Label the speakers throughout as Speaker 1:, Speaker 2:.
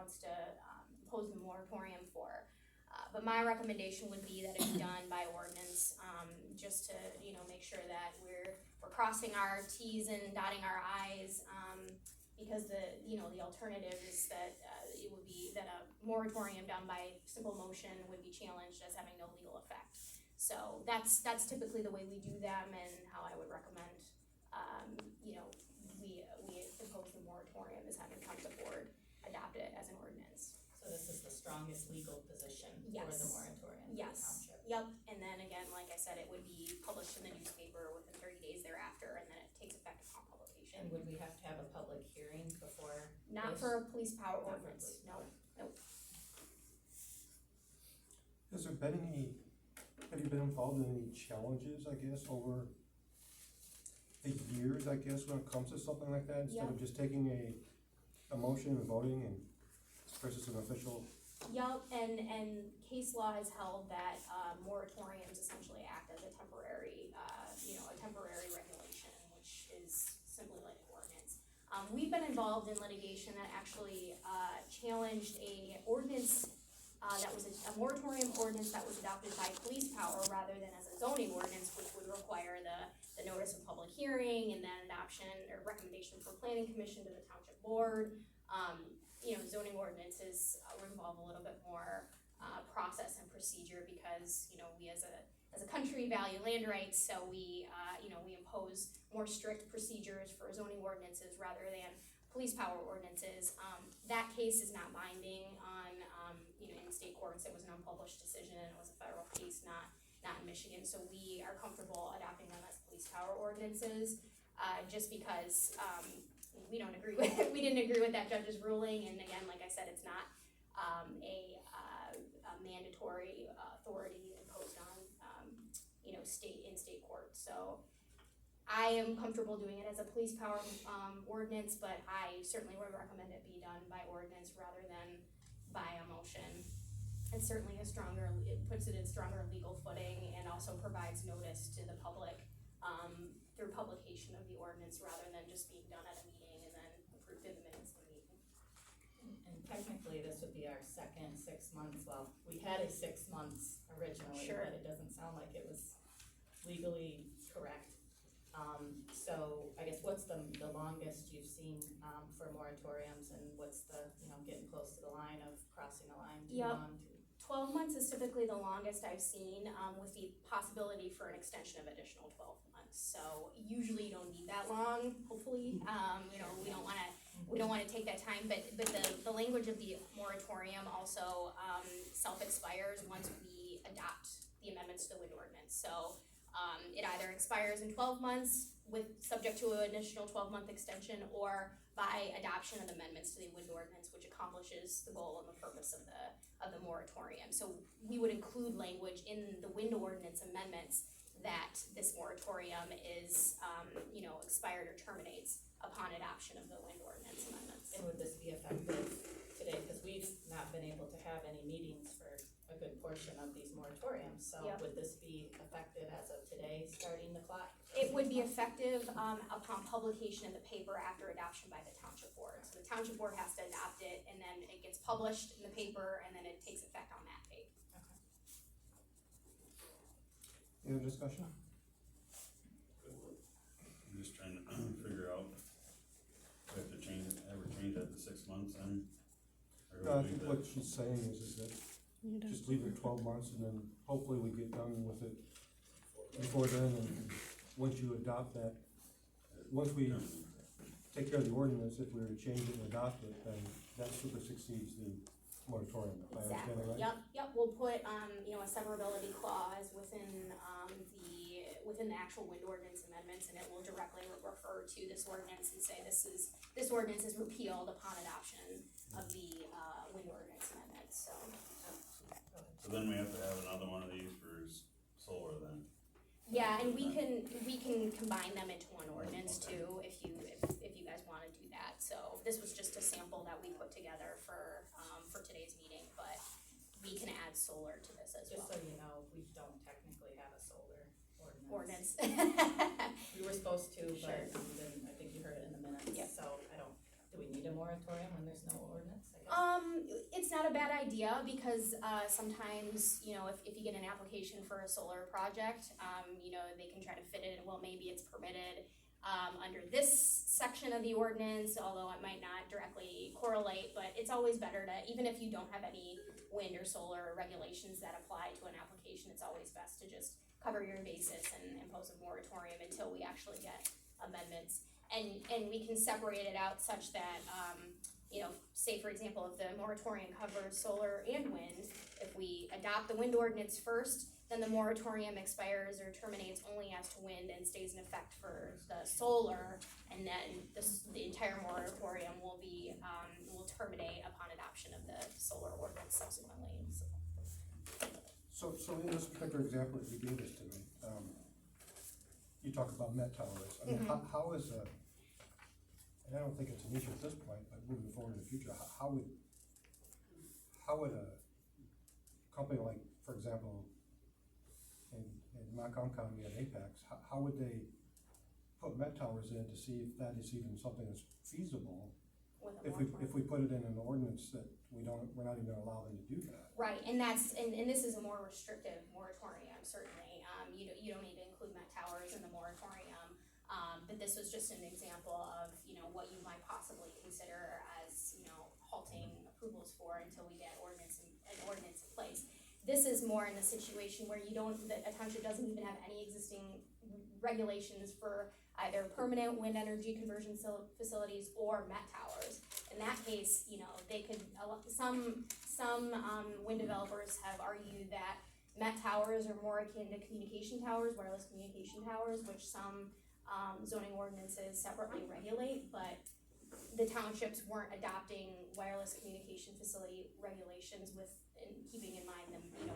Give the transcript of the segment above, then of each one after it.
Speaker 1: wants to impose the moratorium for. But my recommendation would be that it be done by ordinance, just to, make sure that we're crossing our T's and dotting our I's, because the alternative is that it would be that a moratorium done by simple motion would be challenged as having no legal effect. So that's typically the way we do them, and how I would recommend, we impose the moratorium, is having township board adopt it as an ordinance.
Speaker 2: So this is the strongest legal position
Speaker 1: Yes.
Speaker 2: for the moratorium for the
Speaker 1: Yes.
Speaker 2: township.
Speaker 1: Yep, and then again, like I said, it would be published in the newspaper within 30 days thereafter, and then it takes effect upon publication.
Speaker 2: And would we have to have a public hearing before?
Speaker 1: Not
Speaker 2: this?
Speaker 1: for a police power
Speaker 2: Not for
Speaker 1: ordinance,
Speaker 2: police
Speaker 1: no,
Speaker 2: power.
Speaker 1: nope.
Speaker 3: Has there been have you been involved in any challenges, I guess, over the years, I guess, when it comes to something like that? Instead of just taking a motion and voting and versus an official?
Speaker 1: Yep, and case law has held that, moratoriums essentially act as a temporary, a temporary regulation, which is simply like an ordinance. We've been involved in litigation that actually, challenged a ordinance, that was a moratorium ordinance that was adopted by police power rather than as a zoning ordinance, which would require the notice of public hearing and then adoption or recommendation from planning commission to the township board. Zoning ordinances involve a little bit more process and procedure because, we as a country value land rights, so we impose more strict procedures for zoning ordinances rather than police power ordinances. That case is not binding on, in state courts. It was an unpublished decision and it was a federal case, not in Michigan, so we are comfortable adopting them as police power ordinances, just because, we didn't agree with that judge's ruling, and again, like I said, it's not, a mandatory authority imposed on, state court, so I am comfortable doing it as a police power, ordinance, but I certainly would recommend it be done by ordinance rather than by a motion. It's certainly it puts it in stronger legal footing and also provides notice to the public, through publication of the ordinance rather than just being done at a meeting and then approved in the minutes of the meeting.
Speaker 2: And technically, this would be our second 6 months, well, we had a 6 months originally,
Speaker 1: Sure.
Speaker 2: but it doesn't sound like it was legally correct. So I guess what's the longest you've seen, for moratoriums, and what's the, getting close to the line of crossing the line too
Speaker 1: Yep.
Speaker 2: long?
Speaker 1: 12 months is typically the longest I've seen, with the possibility for an extension of additional 12 months. So usually you don't need that long, hopefully. We don't wanna take that time, but the language of the moratorium also, self-expires once we adopt the amendments to the wind ordinance. So, it either expires in 12 months subject to an additional 12-month extension, or by adoption of amendments to the wind ordinance, which accomplishes the goal and the purpose of the moratorium. So we would include language in the wind ordinance amendments that this moratorium is, expired or terminates upon adoption of the wind ordinance amendments.
Speaker 2: And would this be effective today? Because we've not been able to have any meetings for a good portion of these moratoriums, so
Speaker 1: Yep.
Speaker 2: would this be effective as of today, starting the clock?
Speaker 1: It would be effective, upon publication in the paper after adoption by the township board. So the township board has to adopt it, and then it gets published in the paper, and then it takes effect on that date.
Speaker 2: Okay.
Speaker 3: Any other discussion?
Speaker 4: I'm just trying to figure out if we have to ever change that to 6 months and.
Speaker 3: I think what she's saying is that just leave it 12 months and then hopefully we get done with it before then, and once you adopt that, once we take care of the ordinance, if we were to change it and adopt it, then that super succeeds the moratorium, if I understand it right?
Speaker 1: Yep, we'll put, a severability clause within the actual wind ordinance amendments, and it will directly refer to this ordinance and say this ordinance is repealed upon adoption of the, wind ordinance amendments, so.
Speaker 4: So then we have to have another one of these for solar then?
Speaker 1: Yeah, and we can combine them into one ordinance too, if you guys wanna do that. So this was just a sample that we put together for today's meeting, but we can add solar to this as well.
Speaker 2: Just so you know, we don't technically have a solar ordinance.
Speaker 1: Ordinance.
Speaker 2: We were supposed to,
Speaker 1: Sure.
Speaker 2: but we didn't, I think you heard it in the minutes,
Speaker 1: Yep.
Speaker 2: so Do we need a moratorium when there's no ordinance, I guess?
Speaker 1: It's not a bad idea because, sometimes, you know, if you get an application for a solar project, you know, they can try to fit it, well, maybe it's permitted, under this section of the ordinance, although it might not directly correlate, but it's always better to, even if you don't have any wind or solar regulations that apply to an application, it's always best to just cover your bases and impose a moratorium until we actually get amendments. And we can separate it out such that, you know, say for example, if the moratorium covers solar and wind, if we adopt the wind ordinance first, then the moratorium expires or terminates only as to wind and stays in effect for the solar, and then the entire moratorium will be, will terminate upon adoption of the solar ordinance subsequently, so.
Speaker 3: So in this particular example that you gave us today, you talk about Met towers. I mean, how is and I don't think it's an issue at this point, but moving forward in the future, how would a company like, for example, in Macomb County at Apex, how would they put Met towers in to see if that is even something that's feasible?
Speaker 1: With a
Speaker 3: If we put it in an ordinance that we're not even gonna allow them to do that.
Speaker 1: Right, and that's, and this is a more restrictive moratorium, certainly, you don't need to include Met towers in the moratorium, but this was just an example of, you know, what you might possibly consider as, you know, halting approvals for until we get an ordinance in place. This is more in the situation where a township doesn't even have any existing regulations for either permanent wind energy conversion facilities or Met towers. In that case, you know, they could, some wind developers have argued that Met towers are more akin to communication towers, wireless communication towers, which some zoning ordinances separately regulate, but the townships weren't adopting wireless communication facility regulations keeping in mind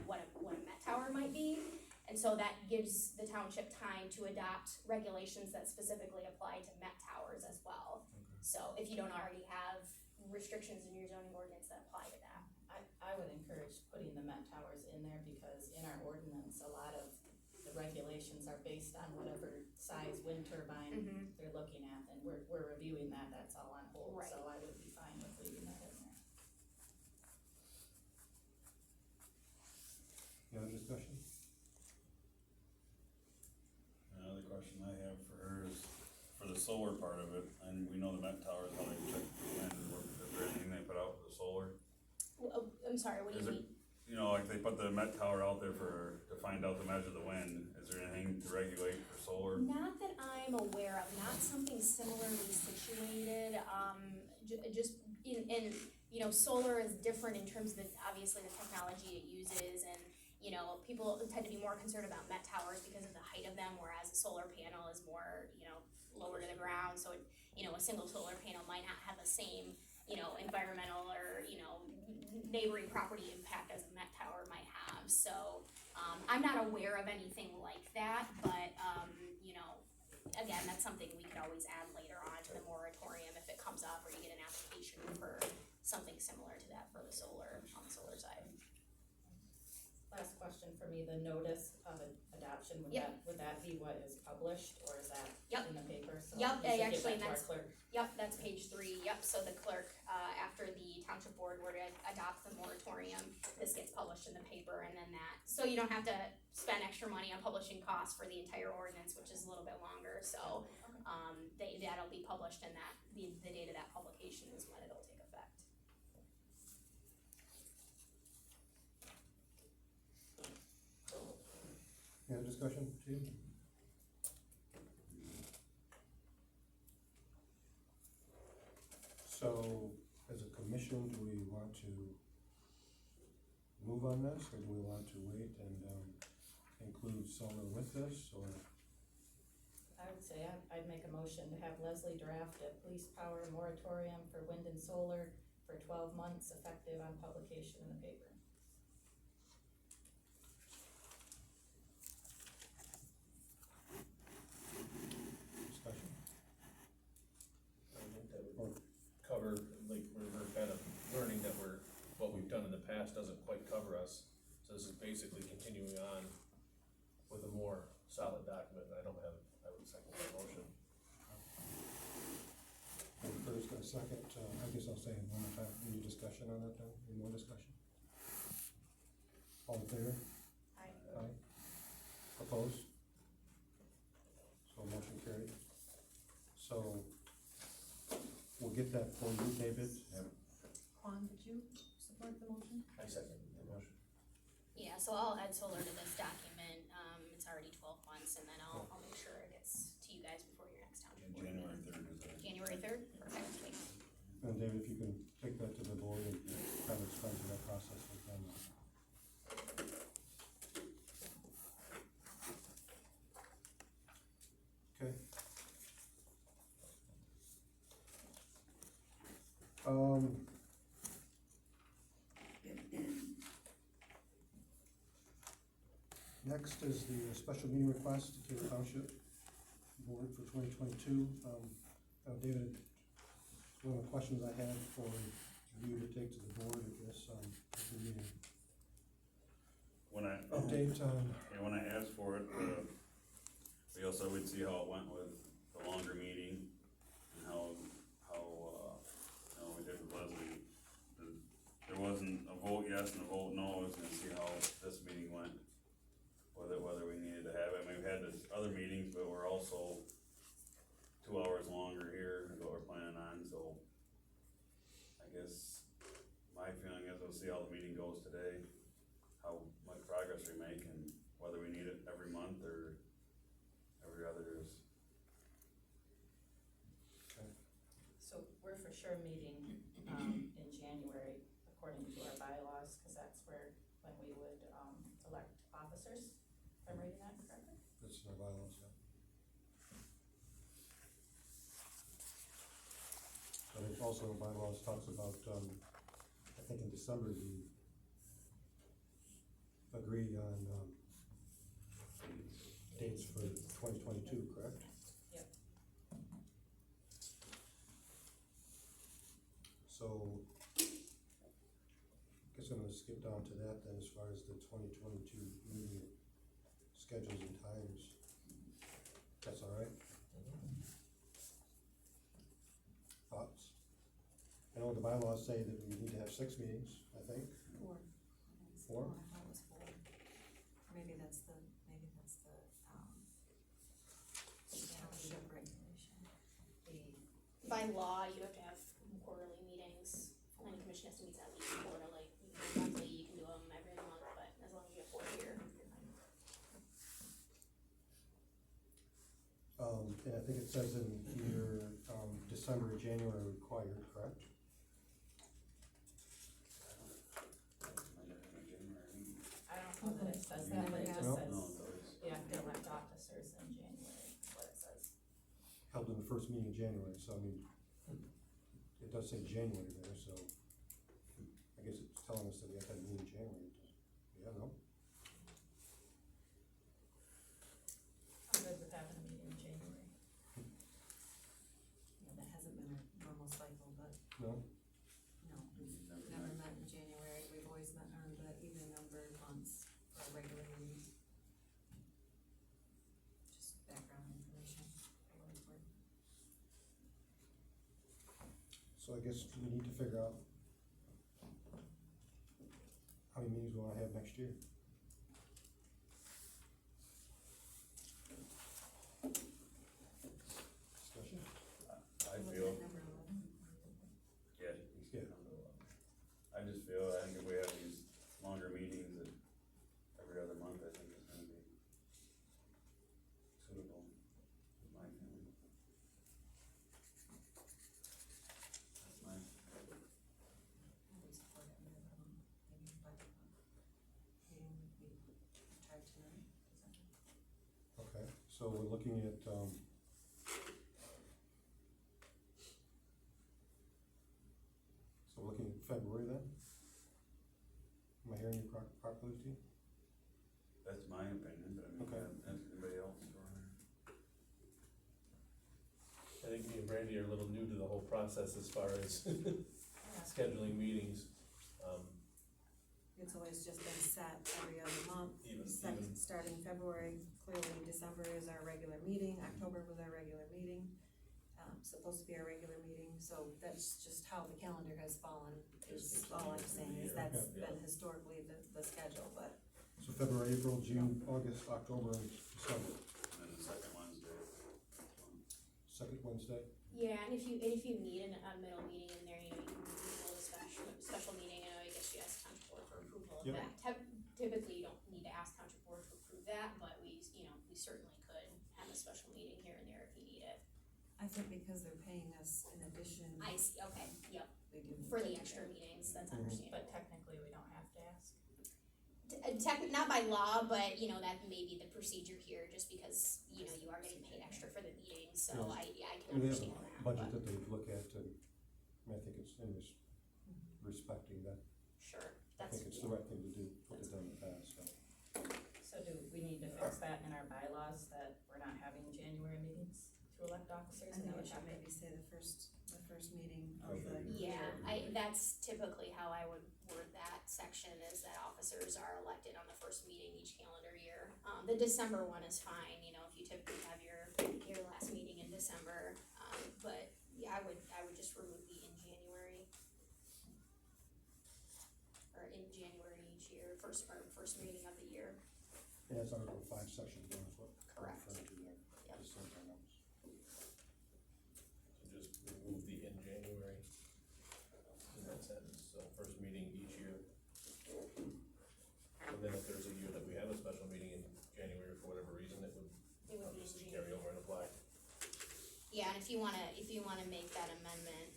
Speaker 1: what a Met tower might be. And so that gives the township time to adopt regulations that specifically apply to Met towers as well.
Speaker 3: Okay.
Speaker 1: So if you don't already have restrictions in your zoning ordinance that apply to that.
Speaker 2: I would encourage putting the Met towers in there because in our ordinance, a lot of the regulations are based on whatever size wind turbine they're looking at, and we're reviewing that, that's all on hold,
Speaker 1: Right.
Speaker 2: so I would be fine with leaving that in there.
Speaker 3: Any other discussion?
Speaker 4: Another question I have for her is, for the solar part of it, and we know the Met towers, how they check the wind, is there anything they put out for the solar?
Speaker 1: Well, I'm sorry, what do you mean?
Speaker 4: You know, like they put the Met tower out there to find out to measure the wind, is there anything to regulate for solar?
Speaker 1: Not that I'm aware of, not something similarly situated, just in, you know, solar is different in terms of obviously the technology it uses, and, you know, people tend to be more concerned about Met towers because of the height of them, whereas a solar panel is more, you know, lower to the ground, so, you know, a single solar panel might not have the same, you know, environmental or, you know, neighboring property impact as a Met tower might have, so, I'm not aware of anything like that, but, you know, again, that's something we could always add later on to the moratorium if it comes up or you get an application for something similar to that for the solar, on the solar side.
Speaker 2: Last question for me, the notice of adoption, would that be what is published, or is that
Speaker 1: Yep.
Speaker 2: in the paper? So
Speaker 1: Yep,
Speaker 2: we should give
Speaker 1: actually,
Speaker 2: that to our
Speaker 1: that's-
Speaker 2: clerk.
Speaker 1: Yep, that's page 3, yep, so the clerk, after the township board were to adopt the moratorium, this gets published in the paper, and then so you don't have to spend extra money on publishing costs for the entire ordinance, which is a little bit longer, so, that'll be published, and the date of that publication is when it'll take effect.
Speaker 3: Any other discussion, Steve? So, as a commission, do we want to move on this, or do we want to wait and, include solar with this, or?
Speaker 2: I would say I'd make a motion to have Leslie draft a police power moratorium for wind and solar for 12 months effective on publication in the paper.
Speaker 3: Discussion?
Speaker 5: I think that would cover, like, we're kind of learning that what we've done in the past doesn't quite cover us. So this is basically continuing on with a more solid document, and I would second that motion.
Speaker 3: And Curtis got a second to say it one more time, any discussion on that then, any more discussion? All in favor? Aye. Opposed? So motion carried. So, we'll get that for you, David.
Speaker 6: Juan, did you support the motion?
Speaker 5: I second the motion.
Speaker 1: Yeah, so I'll add solar to this document, it's already 12 months, and then I'll make sure it gets to you guys before your next township board meeting.
Speaker 4: January 3rd is it?
Speaker 1: January 3rd, perfect, thanks.
Speaker 3: And David, if you can take that to the board and kind of explain to that process with them. Okay. Next is the special meeting request to Cato Township Board for 2022. David, one of the questions I had for you to take to the board at this meeting.
Speaker 4: When I,
Speaker 3: Update on,
Speaker 4: yeah, when I asked for it, we also would see how it went with the longer meeting and how, we did with Leslie. There wasn't a vote yes and a vote no, I was gonna see how this meeting went. Whether we needed to have it, I mean, we've had this other meetings, but we're also 2 hours longer here is what we're planning on, so. I guess my feeling is we'll see how the meeting goes today, how much progress we make, and whether we need it every month or every other is.
Speaker 3: okay,
Speaker 2: So we're for sure meeting, in January, according to our bylaws, cause that's when we would, elect officers, if I'm reading that correctly.
Speaker 3: that's the bylaws, yeah. But it also, bylaws talks about, I think in December, you agree on, dates for 2022, correct?
Speaker 2: Yep.
Speaker 3: So, I guess I'm gonna skip down to that then, as far as the 2022 meeting schedules and times. That's all right? Thoughts? I know the bylaws say that we need to have 6 meetings, I think.
Speaker 6: 4.
Speaker 3: 4?
Speaker 6: I thought it was 4. Maybe that's the township regulation.
Speaker 1: By law, you have to have quarterly meetings, planning commission has to meet at least quarterly. You can do monthly, you can do them every month, but as long as you have 4 here, you're fine.
Speaker 3: And I think it says in here, December, January required, correct?
Speaker 2: I don't know that it says that, but it just
Speaker 3: No?
Speaker 2: says,
Speaker 4: No, those,
Speaker 2: you have to elect officers in January, is what it says.
Speaker 3: Held in the first meeting in January, so I mean, it does say January there, so I guess it's telling us that we have to have a meeting in January. Yeah, no?
Speaker 2: I'm good with having a meeting in January.
Speaker 6: Yeah, that hasn't been our normal cycle, but
Speaker 3: No?
Speaker 6: no, we've never met in January. We've always met on the even numbered months for our regular meetings. Just background information for what it's worth.
Speaker 3: So I guess we need to figure out how many meetings we wanna have next year. Discussion?
Speaker 4: I
Speaker 6: Look
Speaker 4: feel,
Speaker 6: at number 11.
Speaker 4: yeah, I just feel, I think if we have these longer meetings that every other month, I think it's gonna be suitable, in my opinion. That's my,
Speaker 6: I would support it. Maybe budget meeting would be tried tonight.
Speaker 3: Okay, so we're looking at, so we're looking at February then? Am I hearing you properly, Steve?
Speaker 4: that's my opinion, but I mean,
Speaker 3: Okay.
Speaker 4: that's anybody else for
Speaker 5: I think me and Brandy are a little new to the whole process as far as scheduling meetings.
Speaker 6: It's always just been set every other month,
Speaker 5: Even-
Speaker 6: starting February. Clearly, December is our regular meeting, October was our regular meeting. supposed to be our regular meeting, so that's just how the calendar has fallen,
Speaker 5: Just
Speaker 6: is all I'm
Speaker 5: continue through
Speaker 6: saying,
Speaker 5: the
Speaker 6: is
Speaker 5: year.
Speaker 6: that's
Speaker 5: Yeah.
Speaker 6: been historically the schedule, but.
Speaker 3: So February, April, June, August, October, and December,
Speaker 4: And then the second Wednesday.
Speaker 3: second Wednesday.
Speaker 1: Yeah, and if you need a middle meeting in there, you know, you can hold a special meeting, I guess you ask township board for approval of
Speaker 3: Yep.
Speaker 1: that. Typically, you don't need to ask township board to approve that, but we certainly could have a special meeting here and there if you need it.
Speaker 6: I think because they're paying us in addition,
Speaker 1: I see, okay, yep,
Speaker 6: we do.
Speaker 1: for the extra meetings, that's
Speaker 3: Mhm.
Speaker 1: understandable.
Speaker 2: But technically, we don't have to ask.
Speaker 1: Not by law, but, that may be the procedure here, just because, you are getting paid extra for the meetings, so
Speaker 3: Yes.
Speaker 1: I
Speaker 3: I
Speaker 1: can
Speaker 3: mean, they have
Speaker 1: understand
Speaker 3: a
Speaker 1: that,
Speaker 3: budget
Speaker 1: but,
Speaker 3: that they look at, and I think it's in respecting that,
Speaker 1: sure,
Speaker 3: I
Speaker 1: that's,
Speaker 3: think it's the right thing to do, what they've done in the past, so.
Speaker 2: So do we need to fix that in our bylaws, that we're not having January meetings to elect officers?
Speaker 6: I
Speaker 2: And
Speaker 6: think
Speaker 2: that
Speaker 6: it
Speaker 2: would
Speaker 6: should
Speaker 2: have to-
Speaker 6: maybe say the first meeting of the.
Speaker 1: yeah, that's typically how I would word that section, is that officers are elected on the first meeting each calendar year. The December one is fine, if you typically have your last meeting in December, but, yeah, I would just remove the in January. Or in January each year, first meeting of the year.
Speaker 3: Yeah, it's Article 5, Section 1 is what we're
Speaker 1: Correct.
Speaker 3: referring to there.
Speaker 1: Yep.
Speaker 3: Just so everyone knows.
Speaker 5: So just remove the in January in that sentence, so first meeting each year. And then if there's a year that we have a special meeting in January for whatever reason, it would
Speaker 1: It would be in
Speaker 5: obviously
Speaker 1: January.
Speaker 5: carry over and apply.
Speaker 1: Yeah, and if you wanna make that amendment,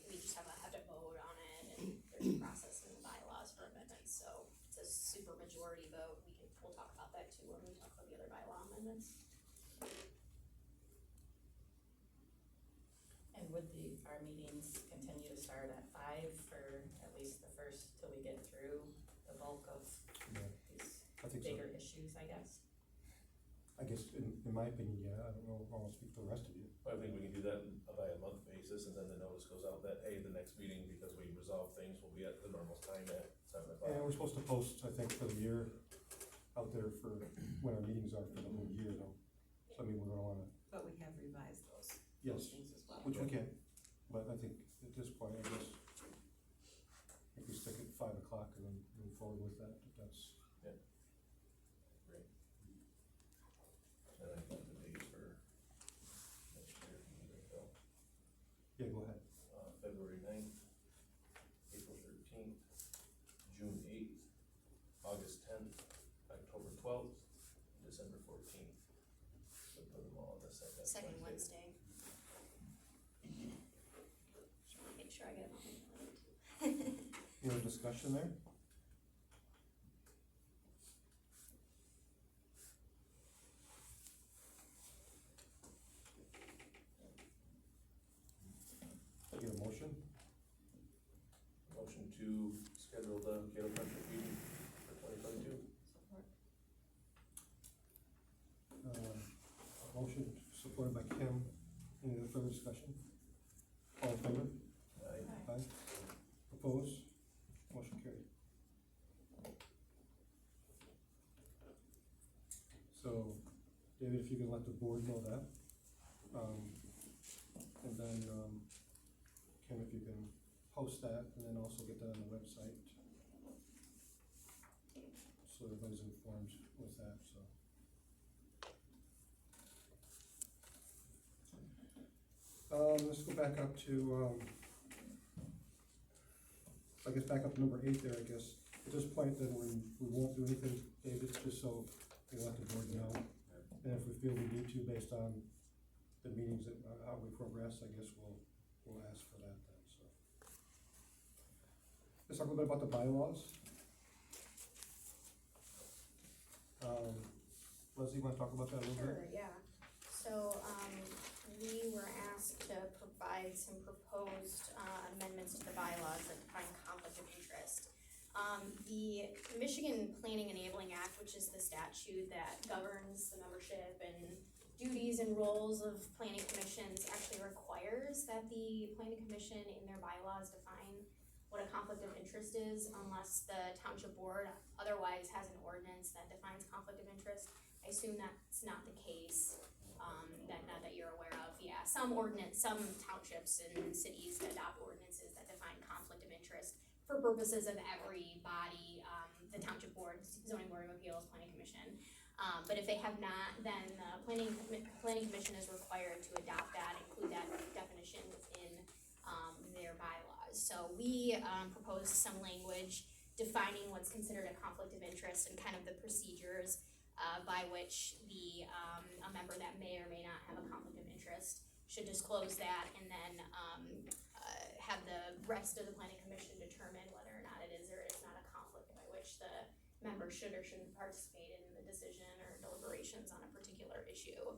Speaker 1: we just have to vote on it, and there's a process in the bylaws for amendments, so it's a super majority vote, we'll talk about that too when we talk about the other bylaw amendments.
Speaker 2: And would our meetings continue to start at 5 for at least the first, till we get through the bulk of
Speaker 3: Yeah,
Speaker 2: these
Speaker 3: I think so.
Speaker 2: bigger issues, I guess?
Speaker 3: I guess, in my opinion, yeah, I don't know, I'll speak for the rest of you.
Speaker 5: I think we can do that by a month basis, and then the notice goes out that, hey, the next meeting, because we resolve things, will be at the normal time at 7:00.
Speaker 3: And we're supposed to post, I think, for the year out there for when our meetings are for the whole year though. So I mean, we're gonna wanna,
Speaker 6: But we have revised those
Speaker 3: yes,
Speaker 6: things as well.
Speaker 3: which we can, but I think at this point, I guess, if we stick at 5 o'clock and then move forward with that, that's,
Speaker 5: Great. And I got the dates for next year, Bill.
Speaker 3: yeah, go ahead.
Speaker 5: February 9th, April 13th, June 8th, August 10th, October 12th, December 14th. So put them all on the
Speaker 1: Second Wednesday. Just wanna make sure I get it on my calendar too.
Speaker 3: Any other discussion there? I get a motion?
Speaker 5: Motion to schedule the Cato Township meeting for 2022.
Speaker 3: Motion supported by Kim. Any other further discussion? All in favor?
Speaker 5: Aye.
Speaker 3: Aye. Opposed? Motion carried. So, David, if you can let the board know that. And then, Kim, if you can post that and then also get that on the website. So everybody's informed with that, so. Let's go back up to, I guess back up to number 8 there, I guess. At this point, then we won't do anything, David, just so we let the board know. And if we feel we need to, based on the meetings that, how we progress, I guess we'll ask for that then, so. Let's talk a little bit about the bylaws. Leslie, you wanna talk about that a little bit?
Speaker 1: Sure, yeah. So, we were asked to provide some proposed amendments to the bylaws that define conflict of interest. The Michigan Planning Enabling Act, which is the statute that governs the membership and duties and roles of planning commissions, actually requires that the planning commission in their bylaws define what a conflict of interest is, unless the township board otherwise has an ordinance that defines conflict of interest. I assume that's not the case. that not that you're aware of, yeah, some townships and cities adopt ordinances that define conflict of interest for purposes of every body, the township board, zoning board of appeals, planning commission. But if they have not, then the planning commission is required to adopt that, include that definition within, their bylaws. So we, proposed some language defining what's considered a conflict of interest and kind of the procedures, by which a member that may or may not have a conflict of interest should disclose that, and then, have the rest of the planning commission determine whether or not it is or is not a conflict by which the member should or shouldn't participate in the decision or deliberations on a particular issue.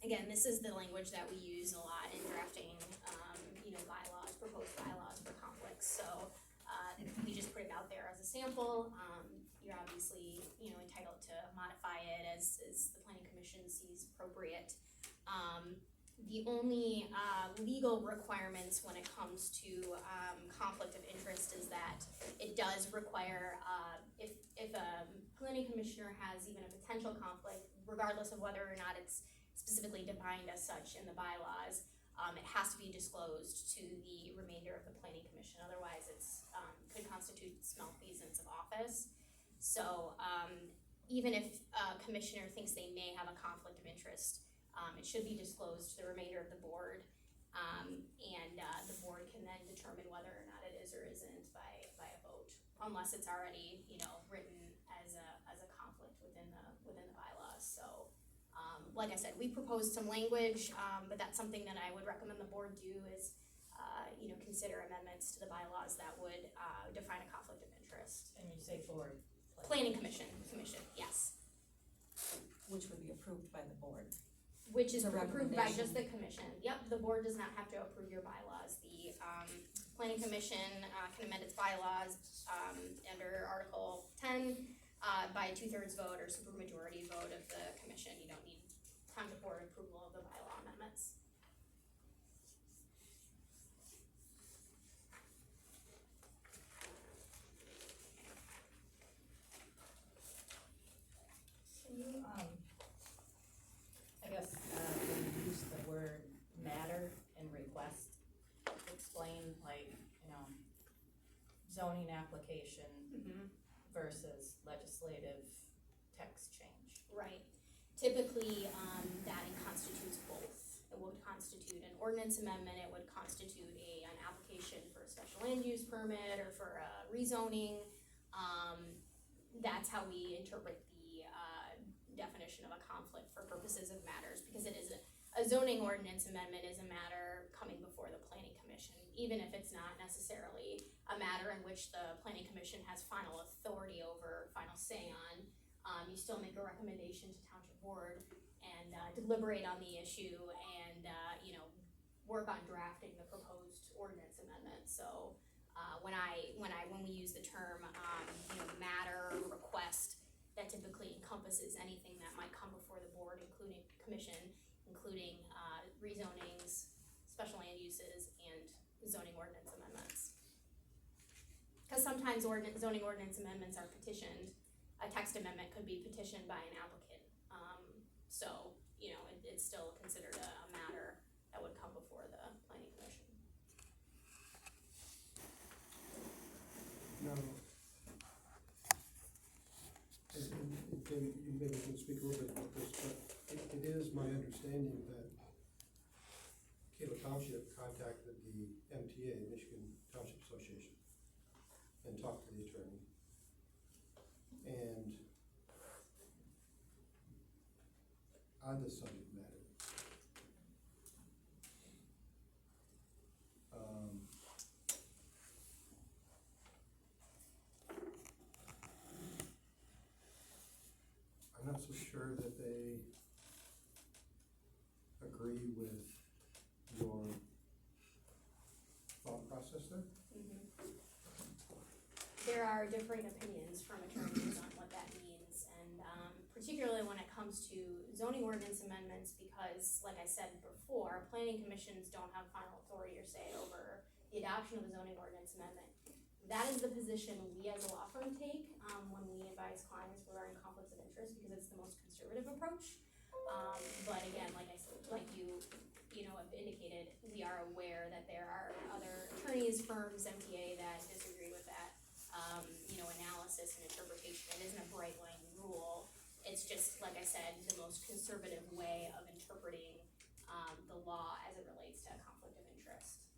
Speaker 1: Again, this is the language that we use a lot in drafting, bylaws, proposed bylaws for conflicts, so, we just put it out there as a sample. You're obviously, entitled to modify it as the planning commission sees appropriate. The only, legal requirements when it comes to, conflict of interest is that it does require, if a planning commissioner has even a potential conflict, regardless of whether or not it's specifically defined as such in the bylaws, it has to be disclosed to the remainder of the planning commission, otherwise it's, could constitute malfeasance of office. So, even if a commissioner thinks they may have a conflict of interest, it should be disclosed to the remainder of the board, and the board can then determine whether or not it is or isn't by a vote, unless it's already, written as a conflict within the bylaws. So, like I said, we proposed some language, but that's something that I would recommend the board do is, consider amendments to the bylaws that would, define a conflict of interest.
Speaker 2: And you say board?
Speaker 1: Planning commission, yes.
Speaker 6: Which would be approved by the board.
Speaker 1: Which is
Speaker 6: It's a
Speaker 1: approved by just
Speaker 6: recommendation.
Speaker 1: the commission. Yep, the board does not have to approve your bylaws. The, planning commission, can amend its bylaws, under Article 10, by a 2/3 vote or supermajority vote of the commission. You don't need township board approval of the bylaw amendments.
Speaker 2: Can you, I guess, when you use the word matter and request, explain zoning application versus legislative text change?
Speaker 1: Right. Typically, that constitutes both. It would constitute an ordinance amendment, it would constitute an application for a special land use permit or for a rezoning. That's how we interpret the, definition of a conflict for purposes of matters, because it is a zoning ordinance amendment is a matter coming before the planning commission, even if it's not necessarily a matter in which the planning commission has final authority over, final say on. You still make a recommendation to township board and, deliberate on the issue and, work on drafting the proposed ordinance amendment. So, when we use the term, matter, request, that typically encompasses anything that might come before the board, including commission, including, rezonings, special land uses, and zoning ordinance amendments. Cause sometimes zoning ordinance amendments are petitioned, a text amendment could be petitioned by an applicant. So, it's still considered a matter that would come before the planning commission.
Speaker 3: Now, and David, you maybe can speak a little bit about this, but it is my understanding that Cato Township contacted the MTA, Michigan Township Association, and talked to the attorney. And on this subject matter, I'm not so sure that they agree with your thought process there.
Speaker 1: There are differing opinions from attorneys on what that means, and, particularly when it comes to zoning ordinance amendments, because, like I said before, planning commissions don't have final authority or say over the adoption of a zoning ordinance amendment. That is the position we as a law firm take, when we advise clients regarding conflicts of interest, because it's the most conservative approach. But again, like I said, like you know, have indicated, we are aware that there are other attorneys, firms, MTA that disagree with that, you know, analysis and interpretation. It isn't a bright line rule. It's just, like I said, the most conservative way of interpreting, the law as it relates to a conflict of interest.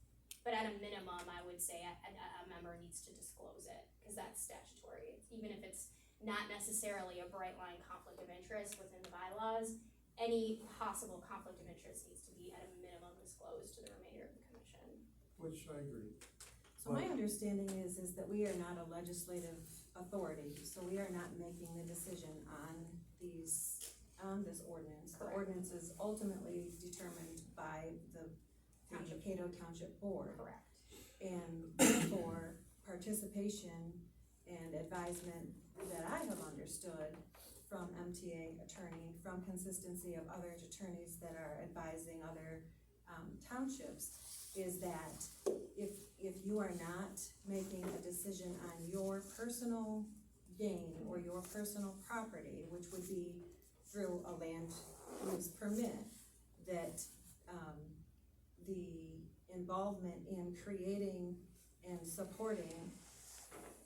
Speaker 1: But at a minimum, I would say a member needs to disclose it, cause that's statutory. Even if it's not necessarily a bright line conflict of interest within the bylaws, any possible conflict of interest needs to be at a minimum disclosed to the remainder of the commission.
Speaker 3: Which I agree.
Speaker 6: So my understanding is that we are not a legislative authority, so we are not making the decision on this ordinance. The
Speaker 1: Correct.
Speaker 6: ordinance is ultimately determined by the
Speaker 1: Township.
Speaker 6: Cato Township Board.
Speaker 1: Correct.
Speaker 6: And therefore, participation and advisement that I have understood from MTA attorney, from consistency of other attorneys that are advising other townships, is that if you are not making a decision on your personal gain or your personal property, which would be through a land use permit, that the involvement in creating and supporting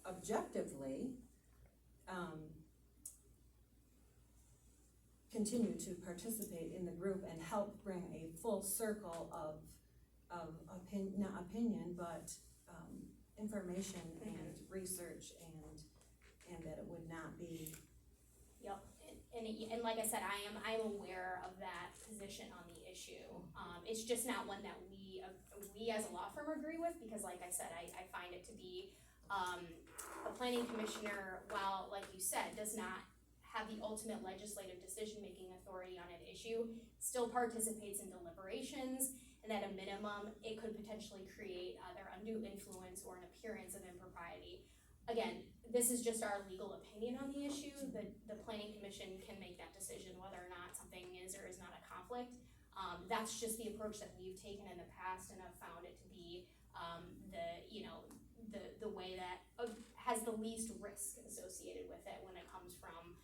Speaker 6: objectively continue to participate in the group and help bring a full circle of not opinion, but information and research, and that it would not be.
Speaker 1: Yep, and like I said, I'm aware of that position on the issue. It's just not one that we as a law firm agree with, because like I said, I find it to be, a planning commissioner, while, like you said, does not have the ultimate legislative decision-making authority on an issue, still participates in deliberations, and at a minimum, it could potentially create either undue influence or an appearance of impropriety. Again, this is just our legal opinion on the issue. The planning commission can make that decision whether or not something is or is not a conflict. That's just the approach that we've taken in the past, and I've found it to be the way that has the least risk associated with it when it comes from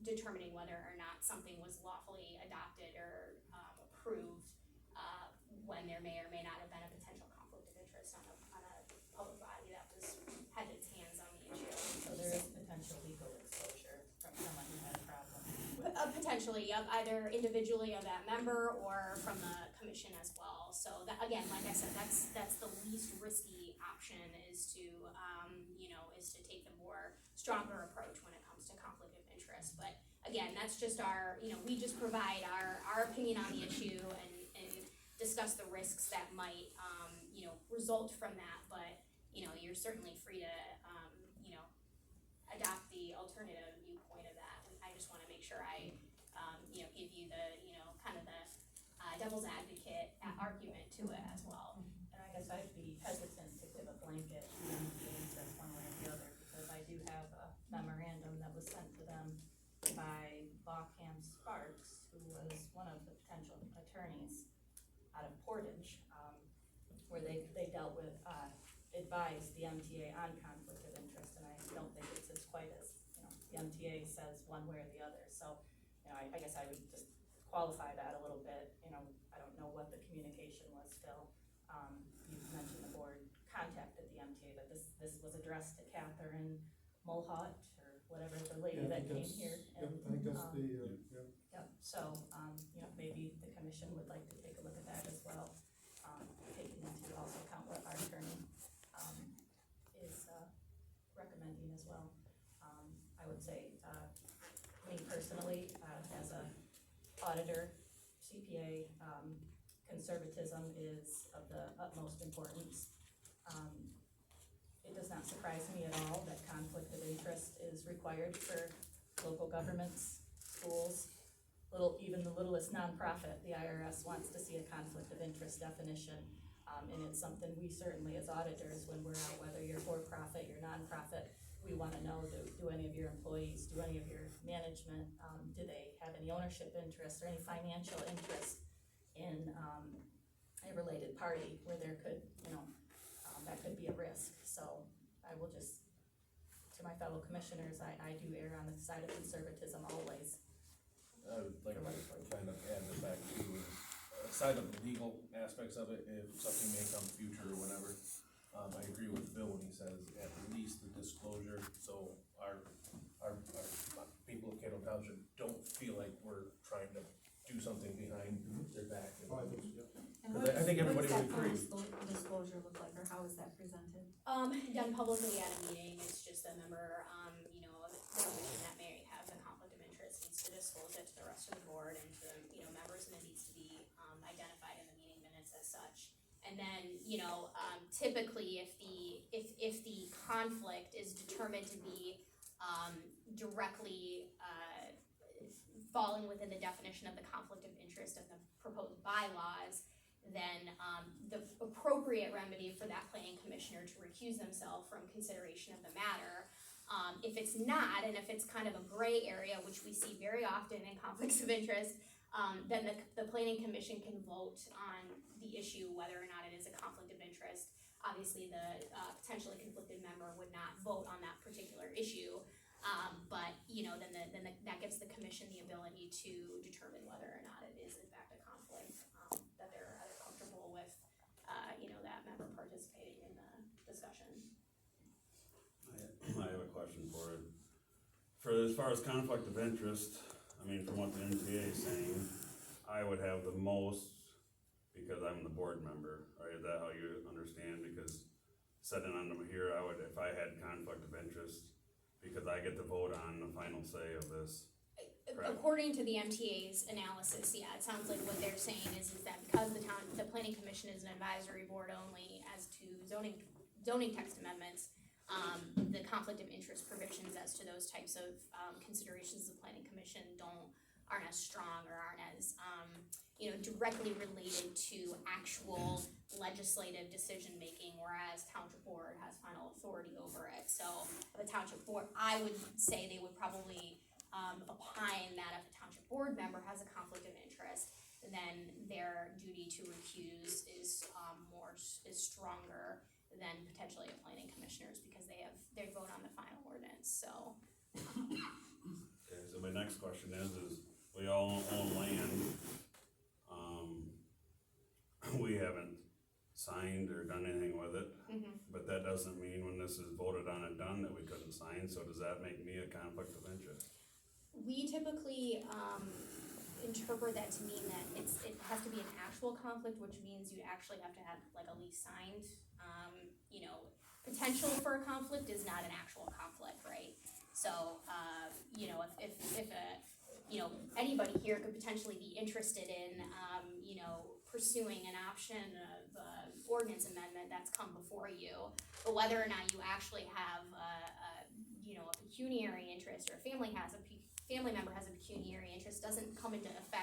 Speaker 1: determining whether or not something was lawfully adopted or approved, when there may or may not have been a potential conflict of interest on a public body that had its hands on the issue.
Speaker 2: So there is potential legal exposure from someone who had a problem with.
Speaker 1: Potentially, yep, either individually of that member or from the commission as well. So that, again, like I said, that's the least risky option, is to take the more stronger approach when it comes to conflict of interest. But again, that's just we just provide our opinion on the issue and discuss the risks that might result from that. But you're certainly free to adopt the alternative viewpoint of that. And I just want to make sure I give you the kind of the devil's advocate argument to it as well.
Speaker 2: And I guess I'd be hesitant to give a blanket answer one way or the other, because I do have a memorandum that was sent to them by Bockham Sparks, who was one of the potential attorneys out of Portage, where they dealt with, advised the MTA on conflict of interest, and I don't think it's as quite as, the MTA says one way or the other. So, I guess I would just qualify that a little bit. I don't know what the communication was, Phil. You mentioned the board contacted the MTA, but this was addressed to Catherine Mulhut, or whatever the lady that came here.
Speaker 3: Yep, I think that's
Speaker 2: Yep, so, maybe the commission would like to take a look at that as well, taking into also account what our attorney, is, recommending as well. I would say, me personally, as a auditor, CPA, conservatism is of the utmost importance. It does not surprise me at all that conflict of interest is required for local governments, schools, even the littlest nonprofit. The IRS wants to see a conflict of interest definition, and it's something we certainly, as auditors, when we're out, whether you're for-profit, you're nonprofit, we wanna know, do any of your employees, do any of your management, do they have any ownership interest or any financial interest in a related party where there could, that could be a risk. So I will just, to my fellow commissioners, I do err on the side of conservatism always.
Speaker 5: I would like to kind of add this back to, aside of the legal aspects of it, if something may come future or whatever, I agree with Bill when he says at least the disclosure, so our people of Cato Township don't feel like we're trying to do something behind their back.
Speaker 6: And
Speaker 5: Because I think everybody
Speaker 6: what
Speaker 5: would
Speaker 6: does
Speaker 5: agree.
Speaker 6: that disclosure look like, or how is that presented?
Speaker 1: Done publicly at a meeting, it's just a member, you know, of the commission that may have a conflict of interest needs to disclose it to the rest of the board and to, you know, members, and it needs to be, identified in the meeting minutes as such. And then, you know, typically if the conflict is determined to be, directly, falling within the definition of the conflict of interest of the proposed bylaws, then, the appropriate remedy for that planning commissioner to recuse themselves from consideration of the matter. If it's not, and if it's kind of a gray area, which we see very often in conflicts of interest, then the planning commission can vote on the issue whether or not it is a conflict of interest. Obviously, the potentially conflicted member would not vote on that particular issue, but you know, then that gives the commission the ability to determine whether or not it is in fact a conflict, that they're either comfortable with, you know, that member participating in the discussion.
Speaker 4: I have a question for it. For as far as conflict of interest, I mean, from what the MTA is saying, I would have the most because I'm the board member, right? Is that how you understand? Because sitting on them here, I would, if I had conflict of interest, because I get to vote on the final say of this. Correct.
Speaker 1: According to the MTA's analysis, yeah, it sounds like what they're saying is that because the planning commission is an advisory board only as to zoning text amendments, the conflict of interest provisions as to those types of, considerations of the planning commission aren't as strong or aren't as, you know, directly related to actual legislative decision-making, whereas township board has final authority over it. So the township board, I would say they would probably, opine that if a township board member has a conflict of interest, then their duty to recuse is stronger than potentially a planning commissioner's, because they vote on the final ordinance, so.
Speaker 4: Okay, so my next question is we all own land. We haven't signed or done anything with it, but that doesn't mean when this is voted on and done that we couldn't sign, so does that make me a conflict of interest?
Speaker 1: We typically, interpret that to mean that it has to be an actual conflict, which means you actually have to have like a lease signed. You know, potential for a conflict is not an actual conflict, right? So, you know, if you know, anybody here could potentially be interested in, you know, pursuing an option of, ordinance amendment that's come before you, but whether or not you actually have, you know, a pecuniary interest, or a family member has a pecuniary interest, doesn't come into